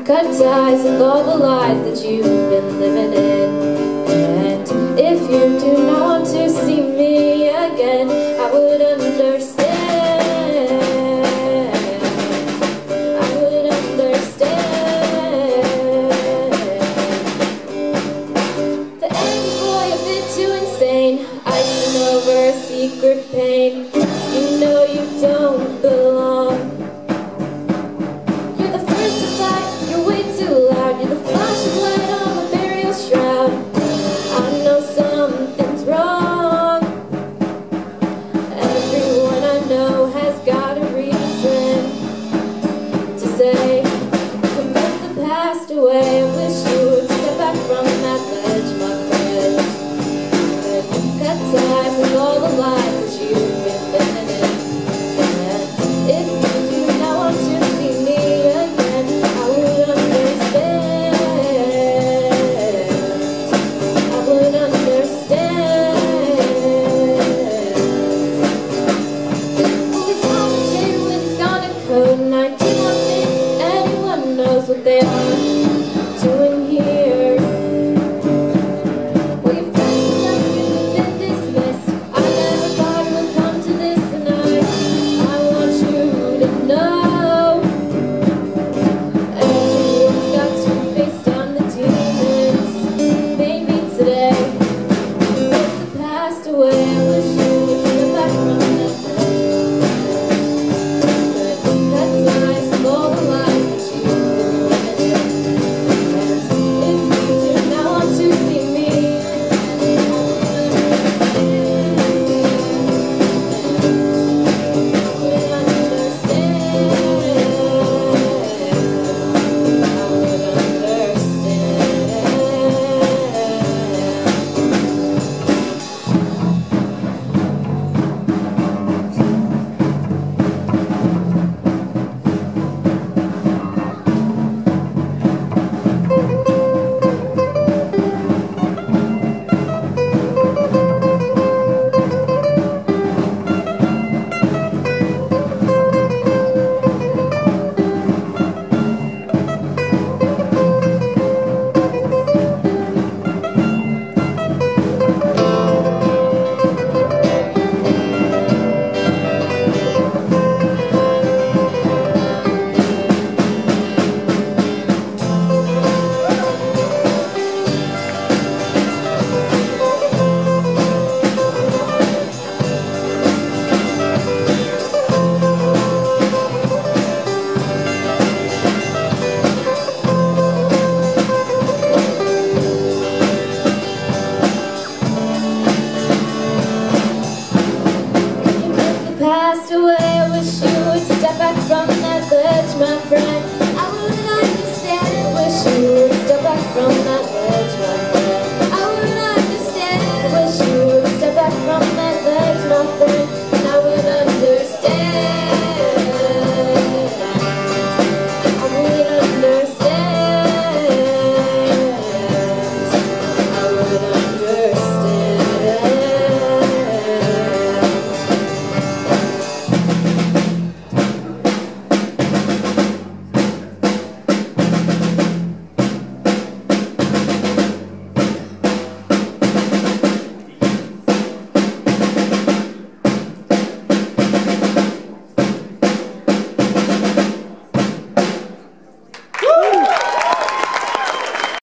cut ties with all the lies that you've been living in. And if you do not want to see me again, I would understand. I would understand. The angry boy, a bit too insane, icing over a secret pain. You know you don't belong. You're the first to fight, you're way too loud. You're the flash of light on the burial shroud. I know something's wrong. Everyone I know has got a reason to say, put the past away. I wish you would step back from that ledge, my friend. Cut ties with all the lies that you've been living in. And if you do not want to see me again, I would understand. I would understand. Only Tom and Jerry when he's gone to code 19, I think anyone knows what they are.